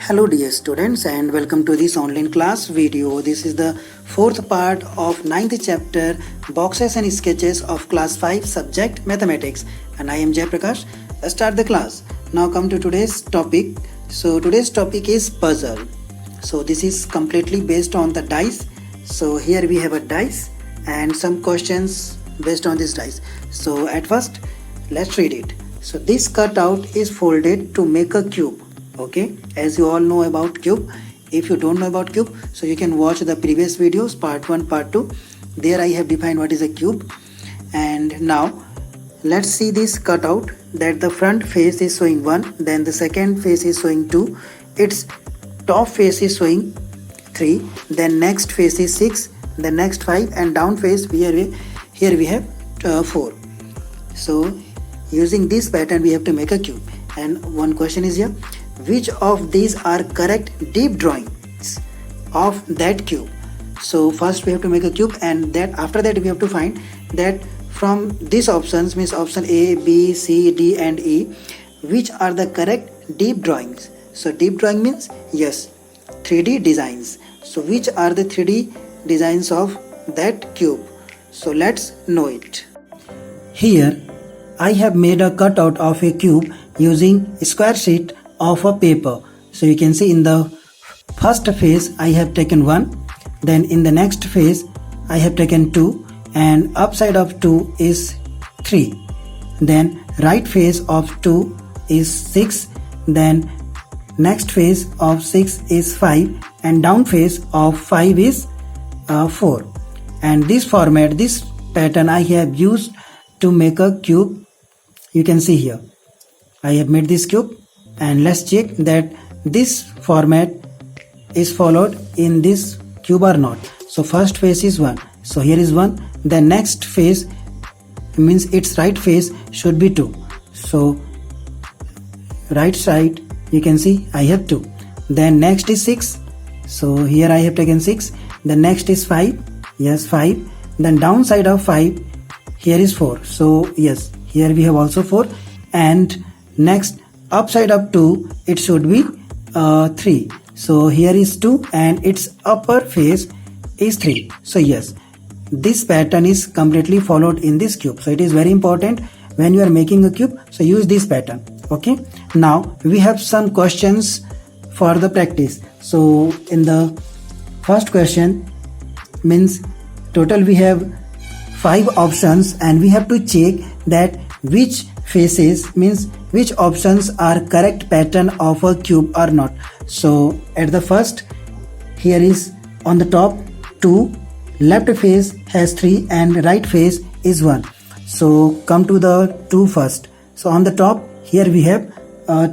Hello dear students and welcome to this online class video. This is the fourth part of 9th chapter boxes and sketches of class 5 subject mathematics, and I am Prakash. Let's start the class. Now come to today's topic. So today's topic is puzzle. So this is completely based on the dice. So here we have a dice and some questions based on this dice. So at first let's read it. So this cutout is folded to make a cube. Okay, as you all know about cube. If you don't know about cube, so you can watch the previous videos, part 1, part 2. There I have defined what is a cube. And now let's see this cutout, that the front face is showing 1, then the second face is showing 2, its top face is showing 3, then next face is 6, the next 5, and down face here we have 4. So using this pattern we have to make a cube. And one question is here, which of these are correct deep drawings of that cube? So first we have to make a cube, and that after that we have to find that from these options, means option A, B, C, D and E, which are the correct deep drawings. So deep drawing means, yes, 3D designs. So which are the 3D designs of that cube? So let's know it. Here I have made a cutout of a cube using a square sheet of a paper. So you can see in the first phase I have taken 1, then in the next phase I have taken 2, and upside of 2 is 3, then right face of 2 is 6, then next face of 6 is 5, and down face of 5 is 4. And this format, this pattern I have used to make a cube. You can see here I have made this cube, and let's check that this format is followed in this cube or not. So first face is 1, so here is 1, the next face means its right face should be 2, so right side you can see I have 2, then next is 6, so here I have taken 6, the next is 5, yes 5, then downside of 5 here is 4, so yes here we have also 4, and next upside of 2 it should be 3, so here is 2 and its upper face is 3. So yes, this pattern is completely followed in this cube. So it is very important when you are making a cube, so use this pattern. Okay, now we have some questions for the practice. So in the first question, means total we have 5 options, and we have to check that which faces, means which options are correct pattern of a cube or not. So at the first, here is on the top 2, left face has 3 and right face is 1. So come to the 2 first. So on the top here we have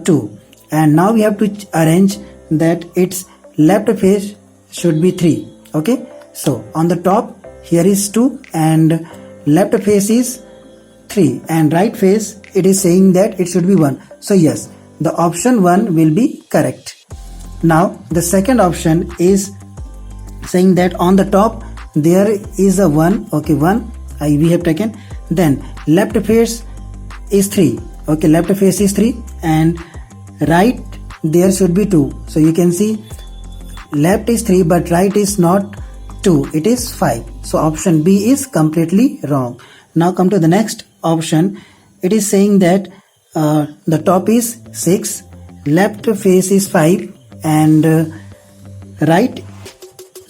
2, and now we have to arrange that its left face should be 3. Okay, so on the top here is 2 and left face is 3, and right face it is saying that it should be 1. So yes, the option 1 will be correct. Now the second option is saying that on the top there is a 1. Okay, 1 we have taken, then left face is 3. Okay, left face is 3 and right there should be 2. So you can see left is 3 but right is not 2, it is 5. So option B is completely wrong. Now come to the next option. It is saying that the top is 6, left face is 5 and right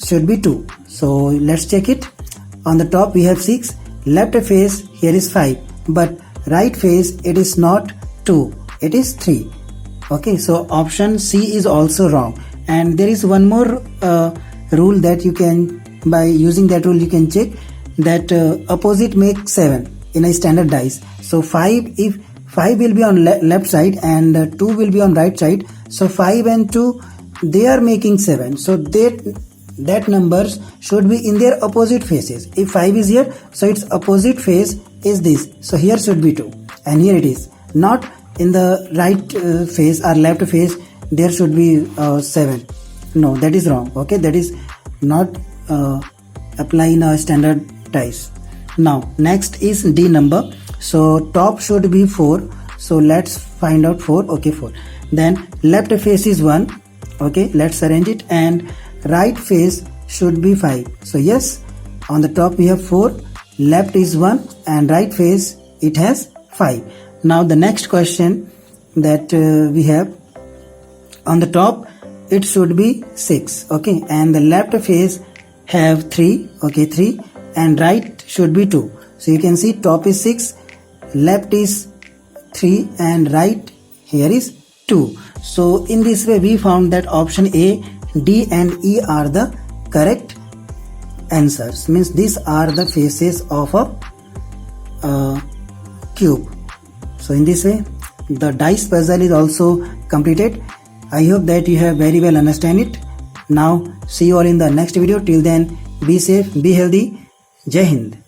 should be 2. So let's check it. On the top we have 6, left face here is 5, but right face it is not 2, it is 3. Okay, so option C is also wrong. And there is one more rule that you can, by using that rule you can check that opposite makes 7 in a standard dice. So 5, if 5 will be on left side and 2 will be on right side, so 5 and 2 they are making 7, so that numbers should be in their opposite faces. If 5 is here, so its opposite face is this, so here should be 2, and here it is not in the right face or left face there should be 7. No, that is wrong. Okay, that is not apply in a standard dice. Now next is D number. So top should be 4, so let's find out 4. Okay, 4. Then left face is 1. Okay, let's arrange it. And right face should be 5. So yes, on the top we have 4, left is 1, and right face it has 5. Now the next question that we have, on the top it should be 6. Okay, and the left face have 3. Okay, 3, and right should be 2. So you can see top is 6, left is 3, and right here is 2. So in this way we found that option A, D and E are the correct answers. Means these are the faces of a cube. So in this way the dice puzzle is also completed. I hope that you have very well understand it. Now see you all in the next video. Till then, be safe, be healthy. Jai Hind.